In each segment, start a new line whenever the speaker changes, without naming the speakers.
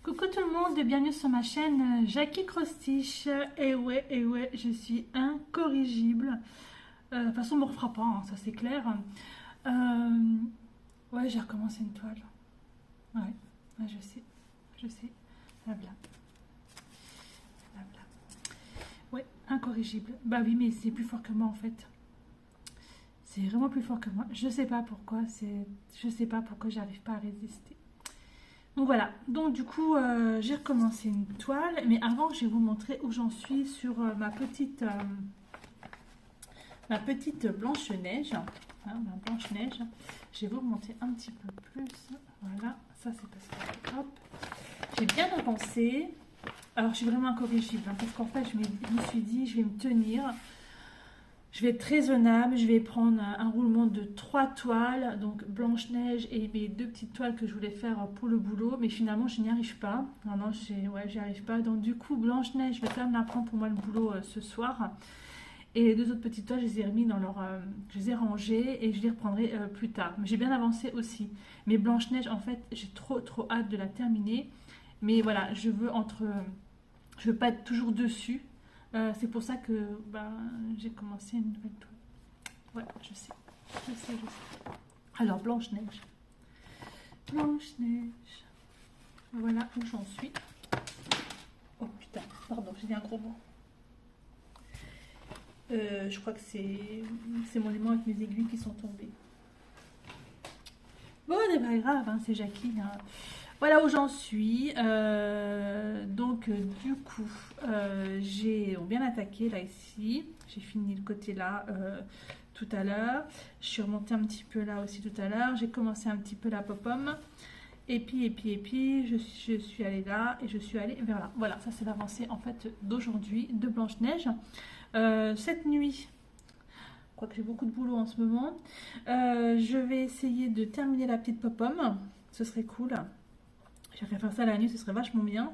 Coucou tout le monde et bienvenue sur ma chaîne Jackie Crostiche. Et ouais, je suis incorrigible. De toute façon, on me refera pas, hein, ça c'est clair. Ouais, j'ai recommencé une toile. Ouais, je sais. Blabla. Blabla. Ouais, incorrigible. Bah oui, mais c'est plus fort que moi en fait. C'est vraiment plus fort que moi. Je sais pas pourquoi, j'arrive pas à résister. Donc voilà, donc du coup j'ai recommencé une toile, mais avant je vais vous montrer où j'en suis sur ma petite Blanche-Neige. Hein, ma Blanche-Neige. Je vais vous remonter un petit peu plus. Voilà, ça c'est parce que hop, j'ai bien avancé. Alors je suis vraiment incorrigible, hein, parce qu'en fait je me suis dit je vais me tenir. Je vais être raisonnable, je vais prendre un roulement de 3 toiles, donc Blanche-Neige et mes 2 petites toiles que je voulais faire pour le boulot, mais finalement je n'y arrive pas. Non, j'y arrive pas. Donc du coup Blanche-Neige, je vais quand même la prendre pour moi le boulot ce soir. Et les 2 autres petites toiles, je les ai remis dans leur, je les ai rangées et je les reprendrai plus tard. Mais j'ai bien avancé aussi. Mais Blanche-Neige, en fait, j'ai trop hâte de la terminer. Mais voilà, je veux pas être toujours dessus. C'est pour ça que j'ai commencé une nouvelle toile. Voilà, je sais. Alors, Blanche-Neige. Voilà où j'en suis. Oh putain, pardon, j'ai dit un gros mot. Je crois que c'est mon aimant avec mes aiguilles qui sont tombées. Bon, c'est pas grave, hein, c'est Jackie. Hein. Voilà où j'en suis. Donc, du coup, j'ai bien attaqué là, ici. J'ai fini le côté là tout à l'heure. Je suis remontée un petit peu là aussi tout à l'heure. J'ai commencé un petit peu la pop-pomme. Et puis, je suis allée là et je suis allée vers là. Voilà, ça c'est l'avancée en fait d'aujourd'hui de Blanche-Neige. Cette nuit, quoique j'ai beaucoup de boulot en ce moment, je vais essayer de terminer la petite pop-pomme. Ce serait cool. J'aimerais faire ça la nuit, ce serait vachement bien.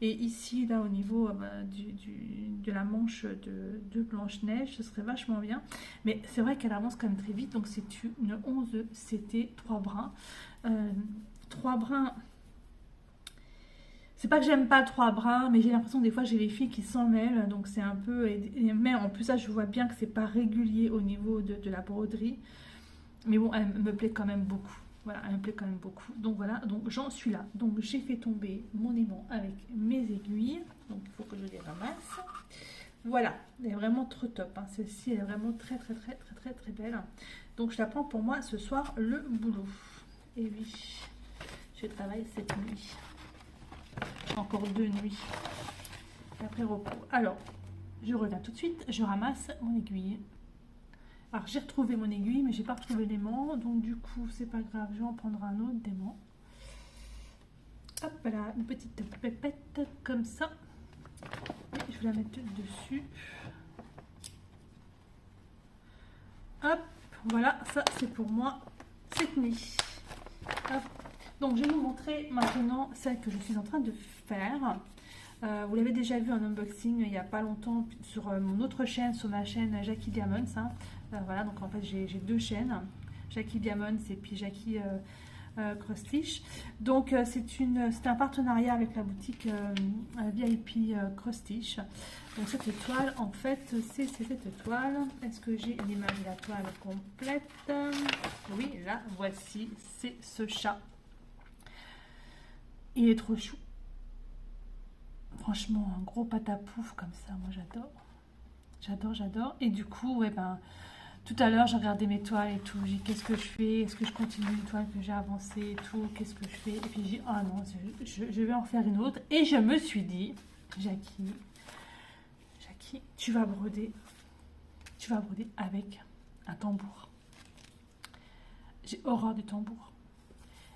Et ici, là, au niveau de la manche de Blanche-Neige, ce serait vachement bien. Mais c'est vrai qu'elle avance quand même très vite. Donc, c'est une 11 CT, 3 brins. 3 brins. C'est pas que j'aime pas 3 brins, mais j'ai l'impression que des fois, j'ai les filles qui s'en mêlent. Donc, c'est un peu... Mais en plus, ça, je vois bien que c'est pas régulier au niveau de la broderie. Mais bon, elle me plaît quand même beaucoup. Voilà, elle me plaît quand même beaucoup. Donc voilà, donc j'en suis là. Donc j'ai fait tomber mon aimant avec mes aiguilles. Donc il faut que je les ramasse. Voilà, elle est vraiment trop top. Hein. Celle-ci, elle est vraiment très belle. Donc je la prends pour moi ce soir, le boulot. Et oui, je travaille cette nuit. Encore 2 nuits. Et après repos. Alors, je reviens tout de suite. Je ramasse mon aiguille. Alors j'ai retrouvé mon aiguille, mais j'ai pas retrouvé l'aimant, donc du coup c'est pas grave, je vais en prendre un autre d'aimant. Hop là, une petite pépette comme ça. Et je vais la mettre dessus. Hop, voilà, ça c'est pour moi cette nuit. Hop. Donc je vais vous montrer maintenant celle que je suis en train de faire. Vous l'avez déjà vu en unboxing il n'y a pas longtemps sur mon autre chaîne, sur ma chaîne Jackie Diamonds. Hein. Voilà, donc en fait j'ai 2 chaînes, Jackie Diamonds et puis Jackie Crostiche. Donc c'est un partenariat avec la boutique VIP Crostiche. Donc cette toile, en fait, c'est cette toile. Est-ce que j'ai l'image de la toile complète? Oui, là, voici, c'est ce chat. Il est trop chou. Franchement, un gros patapouf comme ça, moi j'adore. Et du coup, ouais, tout à l'heure, j'ai regardé mes toiles et tout. J'ai dit, qu'est-ce que je fais? Est-ce que je continue une toile que j'ai avancée et tout? Qu'est-ce que je fais? Et puis j'ai dit, ah non, je vais en faire une autre. Et je me suis dit, Jackie, tu vas broder avec un tambour. J'ai horreur du tambour.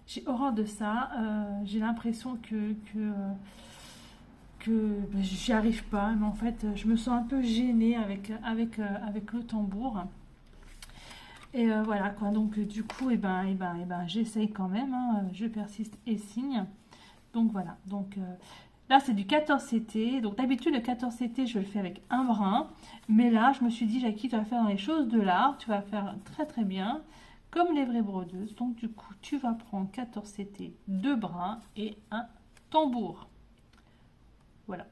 J'ai horreur de ça. J'ai l'impression que j'y arrive pas, mais en fait je me sens un peu gênée avec le tambour. Et voilà quoi, donc du coup j'essaye quand même, hein, je persiste et signe. Donc voilà, donc là c'est du 14 CT. Donc d'habitude le 14 CT je le fais avec un brin, mais là je me suis dit, Jackie, tu vas faire dans les choses de l'art, tu vas faire très bien comme les vraies brodeuses. Donc du coup tu vas prendre 14 CT, 2 brins et un Tambour. Voilà.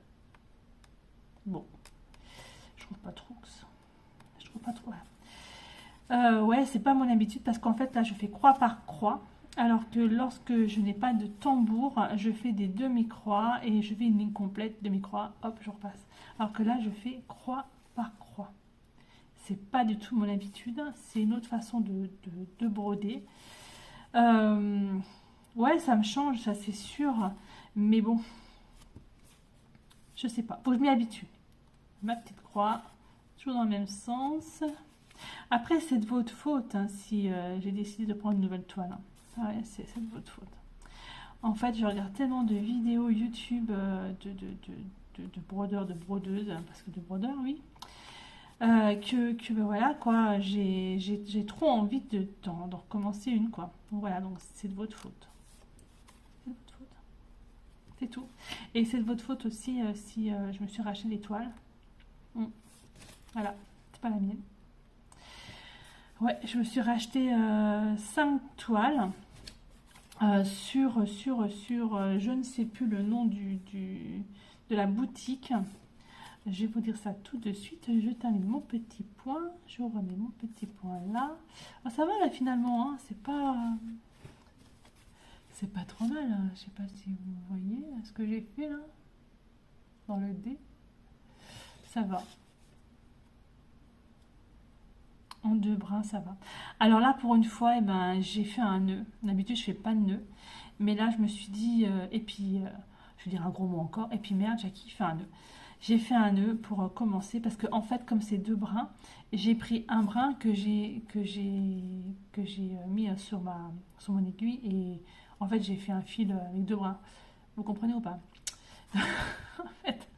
Bon. Je trouve pas trop que ça. Je trouve pas trop. Ouais, c'est pas mon habitude parce qu'en fait, là, je fais croix par croix. Alors que lorsque je n'ai pas de tambour, je fais des demi-croix et je fais une ligne complète, demi-croix, hop, je repasse. Alors que là, je fais croix par croix. C'est pas du tout mon habitude, c'est une autre façon de broder. Ouais, ça me change, ça c'est sûr, mais bon, je sais pas, faut que je m'y habitue. Ma petite croix, toujours dans le même sens. Après, c'est de votre faute hein, si j'ai décidé de prendre une nouvelle toile. Hein. Ouais, c'est de votre faute. En fait, je regarde tellement de vidéos YouTube de brodeurs, de brodeuses, parce que de brodeurs, oui, que ben voilà, quoi, j'ai trop envie d'en recommencer une, quoi. Donc voilà, donc c'est de votre faute. C'est de votre faute. C'est tout. Et c'est de votre faute aussi si je me suis racheté des toiles. Voilà, c'est pas la mienne. Ouais, je me suis racheté 5 toiles. Sur je ne sais plus le nom de la boutique. Je vais vous dire ça tout de suite. Je termine mon petit point. Je remets mon petit point là. Oh, ça va là finalement. Hein, c'est pas trop mal. Hein. Je sais pas si vous voyez ce que j'ai fait là. Dans le dé. Ça va. En 2 brins, ça va. Alors là, pour une fois, eh ben, j'ai fait un nœud. D'habitude, je fais pas de nœud. Mais là, je me suis dit, et puis, je vais dire un gros mot encore, et puis merde, Jackie, fais un nœud. J'ai fait un nœud pour commencer, parce que en fait, comme c'est 2 brins, j'ai pris un brin que j'ai mis sur mon aiguille, et en fait, j'ai fait un fil avec 2 brins. Vous comprenez ou pas? En fait,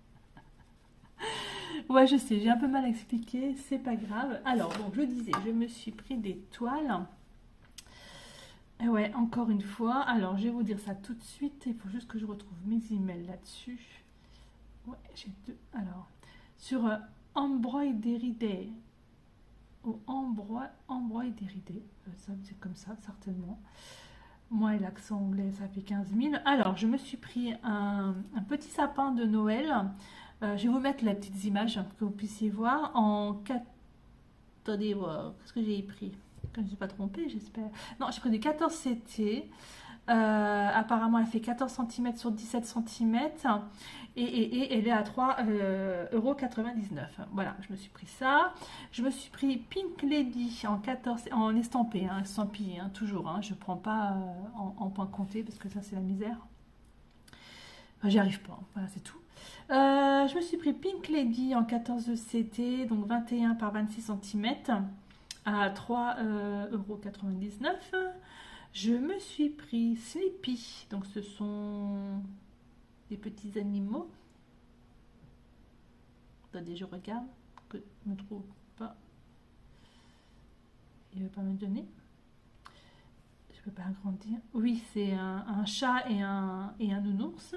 ouais, je sais, j'ai un peu mal expliqué, c'est pas grave. Alors, donc, je disais, je me suis pris des toiles. Et ouais, encore une fois. Alors, je vais vous dire ça tout de suite. Il faut juste que je retrouve mes emails là-dessus. Ouais, j'ai 2. Alors, sur Embroidery Day. Ou Embroidery Day. Ça, c'est comme ça, certainement. Moi et l'accent anglais, ça fait 15 000. Alors, je me suis pris un petit sapin de Noël. Je vais vous mettre les petites images que vous puissiez voir en 4. Attendez, qu'est-ce que j'ai pris? Je ne me suis pas trompée, j'espère. Non, j'ai pris des 14 CT. Apparemment, elle fait 14 cm sur 17 cm. Et elle est à 3,99 €. Voilà, je me suis pris ça. Je me suis pris Pink Lady en 14, en estampé, hein, estampillé, hein, toujours. Hein, je ne prends pas en point compté parce que ça, c'est la misère. Enfin, j'y arrive pas, hein, voilà, c'est tout. Je me suis pris Pink Lady en 14 CT, donc 21 par 26 cm à 3,99 €. Je me suis pris Sleepy, donc ce sont des petits animaux. Attendez, je regarde, que je ne trouve pas. Il ne va pas me donner. Je peux pas agrandir. Oui, c'est un chat et un nounours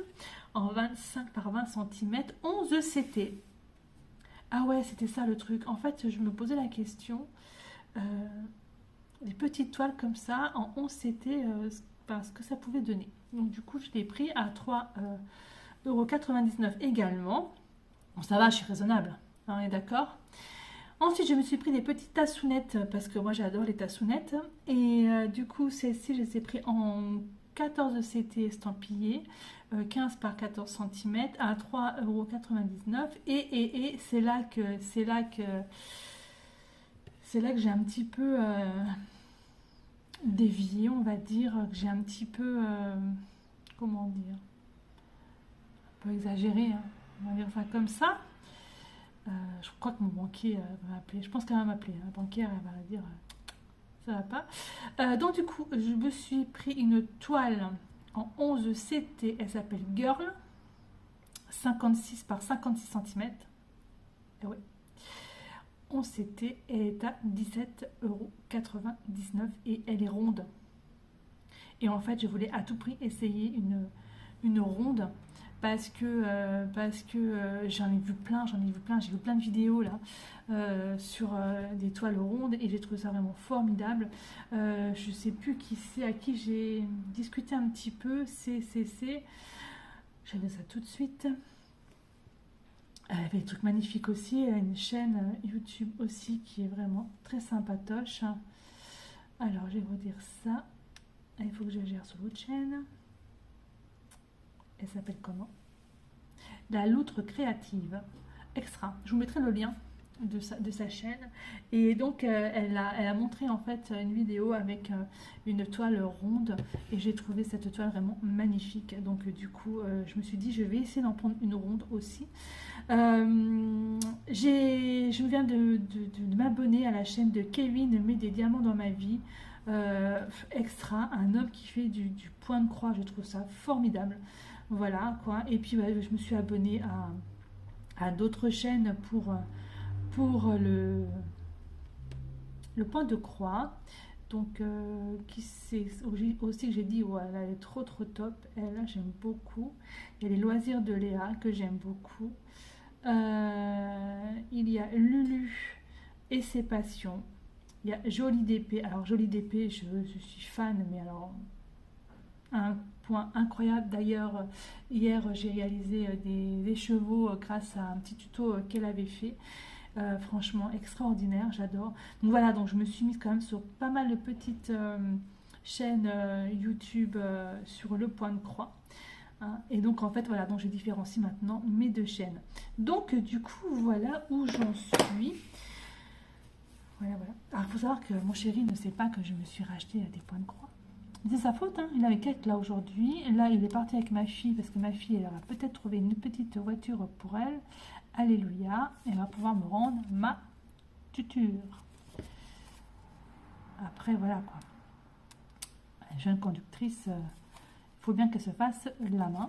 en 25 par 20 cm, 11 CT. Ah ouais, c'était ça le truc. En fait, je me posais la question, des petites toiles comme ça en 11 CT, ce que ça pouvait donner. Donc du coup, je l'ai pris à 3,99 € également. Bon, ça va, je suis raisonnable, hein, on est d'accord. Ensuite, je me suis pris des petites tassounettes parce que moi j'adore les tassounettes. Et du coup, celles-ci, je les ai pris en 14 CT estampillés, 15 par 14 cm à 3,99 €. Et c'est là que j'ai un petit peu dévié, on va dire, que j'ai un petit peu, comment dire, un peu exagéré, hein, on va dire ça comme ça. Je crois que mon banquier va m'appeler. Je pense qu'elle va m'appeler. La banquière, elle va dire ça va pas. Donc du coup, je me suis pris une toile en 11 CT. Elle s'appelle Girl. 56 par 56 cm. Et ouais. 11 CT. Elle est à 17,99 € et elle est ronde. Et en fait, je voulais à tout prix essayer une ronde. Parce que j'en ai vu plein, j'ai vu plein de vidéos là sur des toiles rondes et j'ai trouvé ça vraiment formidable. Je sais plus qui c'est, à qui j'ai discuté un petit peu, Je vais ça tout de suite. Elle fait des trucs magnifiques aussi. Elle a une chaîne YouTube aussi qui est vraiment très sympatoche. Alors, je vais vous dire ça. Il faut que je gère sur l'autre chaîne. Elle s'appelle comment? La loutre créative. Extra. Je vous mettrai le lien de sa chaîne. Et donc, elle a montré en fait une vidéo avec une toile ronde. Et j'ai trouvé cette toile vraiment magnifique. Donc, du coup, je me suis dit, je vais essayer d'en prendre une ronde aussi. Je viens de m'abonner à la chaîne de Kevin met des diamants dans ma vie. Extra, un homme qui fait du point de croix, je trouve ça formidable. Voilà quoi. Et puis je me suis abonnée à d'autres chaînes pour le point de croix. Donc qui c'est aussi que j'ai dit ouais, elle est trop top. Elle, j'aime beaucoup. Il y a les loisirs de Léa que j'aime beaucoup. Il y a Lulu et ses passions. Il y a Jolie d'épée. Alors Jolie d'épée, je suis fan, mais alors un point incroyable. D'ailleurs, hier j'ai réalisé des chevaux grâce à un petit tuto qu'elle avait fait. Franchement extraordinaire, j'adore. Donc voilà, donc je me suis mise quand même sur pas mal de petites chaînes YouTube sur le point de croix. Et donc en fait voilà, donc je différencie maintenant mes deux chaînes. Donc du coup voilà où j'en suis. Voilà. Alors il faut savoir que mon chéri ne sait pas que je me suis racheté des points de croix. C'est sa faute, hein. Il avait qu'être là aujourd'hui. Là il est parti avec ma fille parce que ma fille elle aura peut-être trouvé une petite voiture pour elle. Alléluia. Elle va pouvoir me rendre ma tuture. Après voilà quoi. La jeune conductrice... il faut bien qu'elle se fasse la main.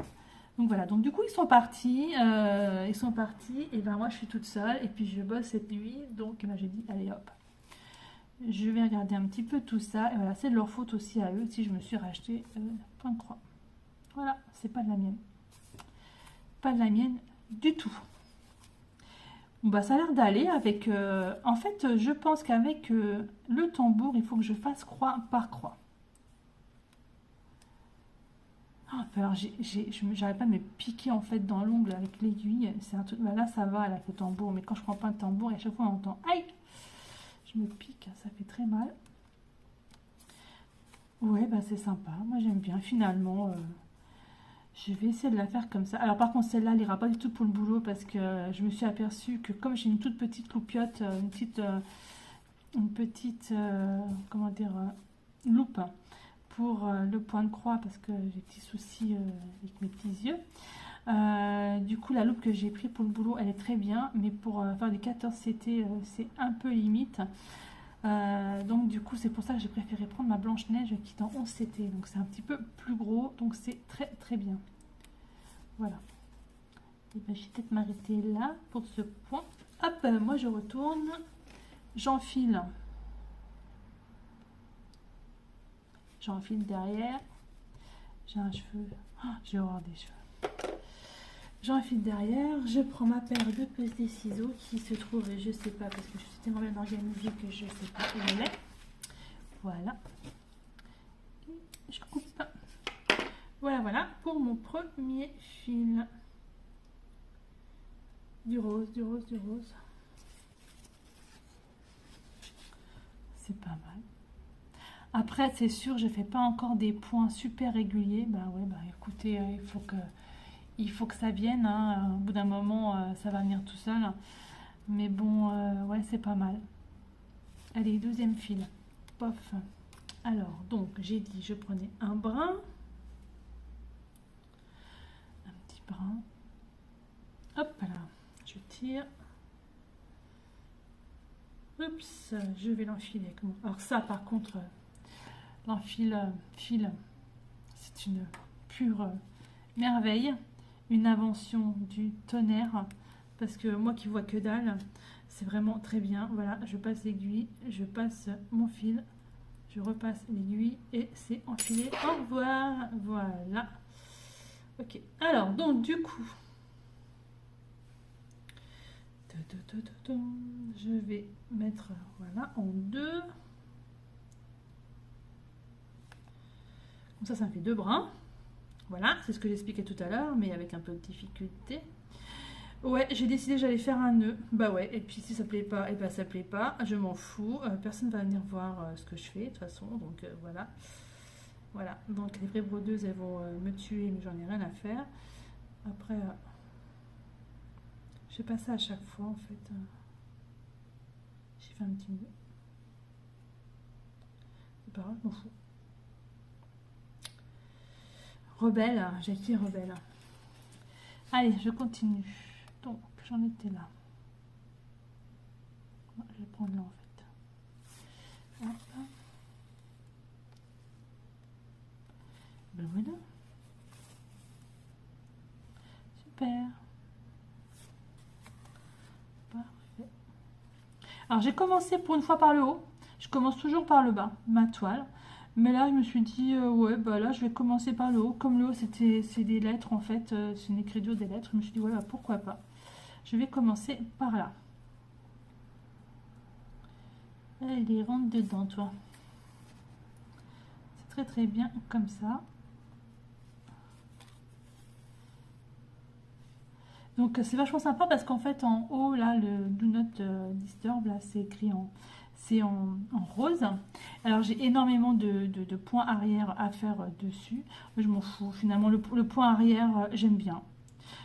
Donc voilà, donc du coup ils sont partis, et ben moi je suis toute seule, et puis je bosse cette nuit, donc ben, j'ai dit allez hop, je vais regarder un petit peu tout ça, et voilà, c'est de leur faute aussi à eux, si je me suis racheté point de croix. Voilà, c'est pas de la mienne. Pas de la mienne du tout. Bon, bah ça a l'air d'aller avec, en fait je pense qu'avec le tambour, il faut que je fasse croix par croix. Alors j'arrive pas à me piquer en fait dans l'ongle avec l'aiguille, c'est un truc, bah là ça va avec le tambour, mais quand je prends pas le tambour et à chaque fois on entend aïe, je me pique, ça fait très mal. Ouais bah c'est sympa, moi j'aime bien finalement, je vais essayer de la faire comme ça. Alors par contre celle-là elle ira pas du tout pour le boulot parce que je me suis aperçue que comme j'ai une toute petite loupiote, une petite comment dire, loupe pour le point de croix parce que j'ai des petits soucis avec mes petits yeux. Du coup, la loupe que j'ai pris pour le boulot, elle est très bien, mais pour faire des 14 CT, c'est un peu limite. Donc du coup, c'est pour ça que j'ai préféré prendre ma Blanche-Neige qui est en 11 CT. Donc c'est un petit peu plus gros, donc c'est très bien. Voilà. Et ben, je vais peut-être m'arrêter là pour ce point. Hop, moi je retourne, j'enfile. J'enfile derrière. J'ai un cheveu. Oh, j'ai horreur des cheveux. J'enfile derrière. Je prends ma paire de petits ciseaux qui se trouve, je sais pas, parce que je suis tellement bien organisée que je sais pas où elle est. Voilà. Et je coupe. Voilà pour mon premier fil. Du rose. C'est pas mal. Après, c'est sûr, je fais pas encore des points super réguliers. Bah ouais, bah écoutez, il faut que ça vienne. Hein. Au bout d'un moment, ça va venir tout seul. Mais bon, ouais, c'est pas mal. Allez, deuxième fil. Pof. Alors, donc, j'ai dit, je prenais un brin. Un petit brin. Hop là, je tire. Oups, je vais l'enfiler avec moi. Alors ça, par contre... l'enfile fil, c'est une pure merveille, une invention du tonnerre, parce que moi qui vois que dalle, c'est vraiment très bien. Voilà, je passe l'aiguille, je passe mon fil, je repasse l'aiguille et c'est enfilé. Au revoir. Voilà. Ok, alors donc du coup, je vais mettre voilà en deux. Ça me fait deux brins. Voilà, c'est ce que j'expliquais tout à l'heure, mais avec un peu de difficulté. Ouais, j'ai décidé que j'allais faire un nœud. Bah ouais, et puis si ça plaît pas, et ben ça plaît pas, je m'en fous. Personne va venir voir ce que je fais de toute façon, donc voilà. Voilà, donc les vraies brodeuses, elles vont me tuer, mais j'en ai rien à faire. Après, je fais pas ça à chaque fois en fait. J'ai fait un petit nœud. C'est pas grave, je m'en fous. Rebelle, j'ai dit rebelle. Allez, je continue. Donc, j'en étais là. Je vais prendre là en fait. Hop. Ben voilà. Super. Parfait. Alors, j'ai commencé pour une fois par le haut. Je commence toujours par le bas, ma toile. Mais là, je me suis dit, ouais, bah là, je vais commencer par le haut. Comme le haut, c'est des lettres, en fait. C'est une écriture des lettres. Je me suis dit, ouais, bah, pourquoi pas. Je vais commencer par là. Allez, rentre dedans, toi. C'est très, très bien comme ça. Donc, c'est vachement sympa parce qu'en fait, en haut, là, le Do Not Disturb, là, c'est écrit en rose. Alors j'ai énormément de points arrière à faire dessus. Je m'en fous. Finalement, le point arrière, j'aime bien.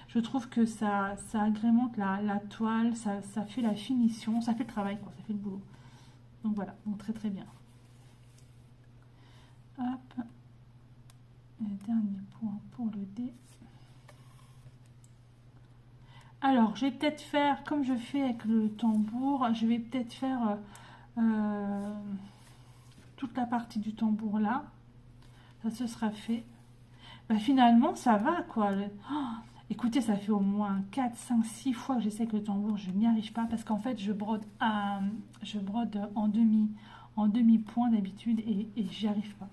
Je trouve que ça agrémente la toile, ça fait la finition, ça fait le travail, quoi, ça fait le boulot. Donc voilà, donc très très bien. Hop. Et le dernier point pour le dé. Alors, je vais peut-être faire, comme je fais avec le tambour, je vais peut-être faire toute la partie du tambour là. Ça se sera fait. Bah, finalement, ça va quoi. Oh, écoutez, ça fait au moins 4, 5, 6 fois que j'essaie avec le tambour. Je n'y arrive pas parce qu'en fait, je brode en demi-point d'habitude et j'y arrive pas.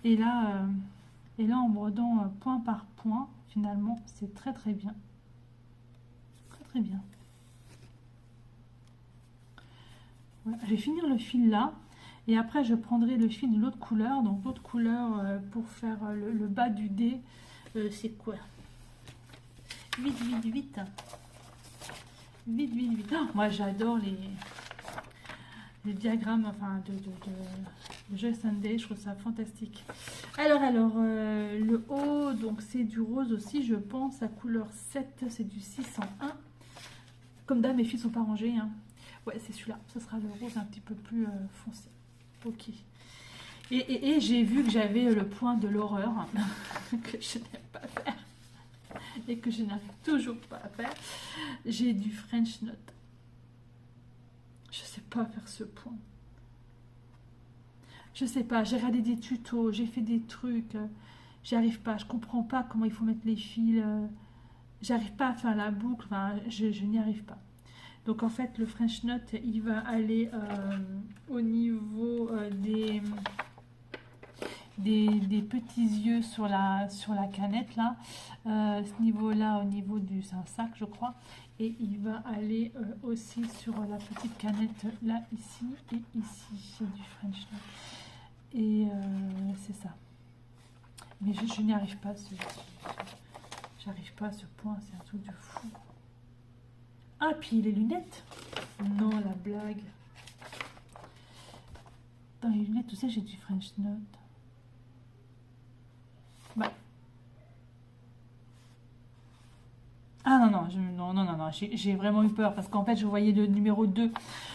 Et là, en brodant point par point, finalement, c'est très très bien. Très très bien. Voilà, je vais finir le fil là. Et après, je prendrai le fil de l'autre couleur. Donc, l'autre couleur pour faire le bas du dé, c'est quoi? 8, 8, 8. 8, 8, 8. Oh, moi, j'adore les diagrammes enfin, de Joy Sunday. Je trouve ça fantastique. Alors le haut, donc c'est du rose aussi, je pense. La couleur 7, c'est du 601. Comme d'hab, mes fils sont pas rangés. Hein. Ouais, c'est celui-là. Ce sera le rose un petit peu plus foncé. Ok. Et j'ai vu que j'avais le point de l'horreur que je n'aime pas faire et que je n'arrive toujours pas à faire. J'ai du French Note. Je sais pas faire ce point. Je sais pas, j'ai regardé des tutos, j'ai fait des trucs, j'y arrive pas, je comprends pas comment il faut mettre les fils, j'arrive pas à faire la boucle, enfin, je n'y arrive pas. Donc en fait, le French Note, il va aller au niveau des petits yeux sur la canette là, ce niveau-là, au niveau du, c'est un sac je crois, et il va aller aussi sur la petite canette là, ici et ici, c'est du French Note. Et c'est ça. Mais je n'y arrive pas, j'arrive pas à ce point, c'est un truc de fou. Ah, puis les lunettes. Non, la blague. Dans les lunettes, tu sais, j'ai du French Note. Bah. Ah non, j'ai vraiment eu peur parce qu'en fait je voyais le numéro 2,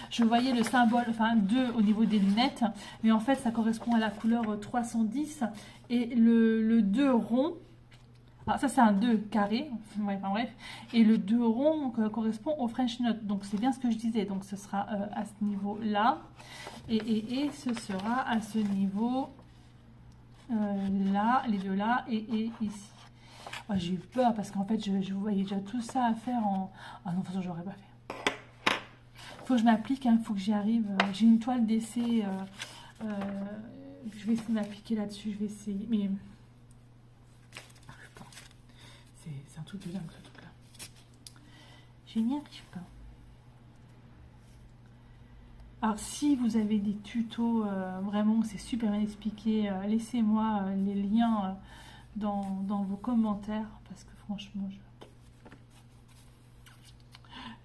je voyais le symbole, enfin 2 au niveau des lunettes, mais en fait ça correspond à la couleur 310 et le 2 rond, ah, ça c'est un 2 carré, ouais, enfin bref, et le 2 rond correspond au French Note, donc c'est bien ce que je disais, donc ce sera à ce niveau là, et ce sera à ce niveau là, les deux là, et ici. Oh, j'ai eu peur parce qu'en fait je voyais déjà tout ça à faire en... Ah non, de toute façon j'aurais pas fait. Faut que je m'applique, il faut que j'y arrive. J'ai une toile d'essai, je vais essayer de m'appliquer là-dessus, je vais essayer, mais... C'est un truc de dingue ce truc là. Je n'y arrive pas. Alors si vous avez des tutos, vraiment c'est super bien expliqué, laissez-moi les liens dans vos commentaires, parce que franchement,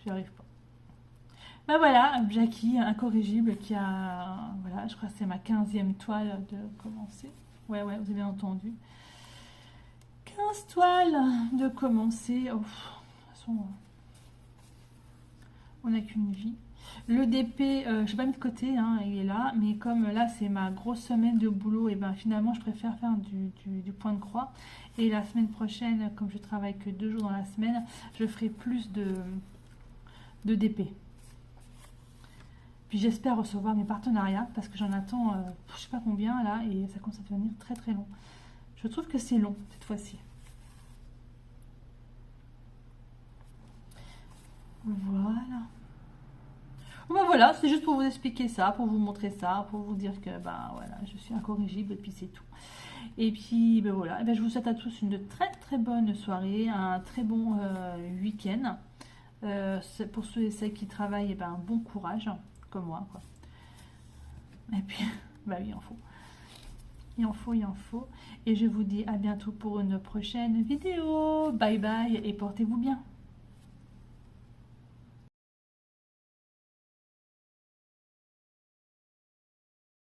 j'y arrive pas. Ben voilà, Jackie, incorrigible, qui a, voilà, je crois que c'est ma 15e toile de commencer. Ouais, vous avez bien entendu. 15 toiles de commencer. Oh, de toute façon, on n'a qu'une vie. Le DP, je n'ai pas mis de côté, hein, il est là, mais comme là c'est ma grosse semaine de boulot, et ben finalement je préfère faire du point de croix. Et la semaine prochaine, comme je travaille que 2 jours dans la semaine, je ferai plus de DP. Puis j'espère recevoir mes partenariats, parce que j'en attends je sais pas combien là, et ça commence à devenir très très long. Je trouve que c'est long cette fois-ci. Voilà. Ben voilà, c'est juste pour vous expliquer ça, pour vous montrer ça, pour vous dire que ben voilà, je suis incorrigible et puis c'est tout. Et puis ben voilà, et ben, je vous souhaite à tous une très très bonne soirée, un très bon week-end. Pour ceux et celles qui travaillent, et ben bon courage, comme moi quoi. Et puis, bah oui, il en faut. Il en faut, il en faut. Et je vous dis à bientôt pour une prochaine vidéo. Bye bye et portez-vous bien.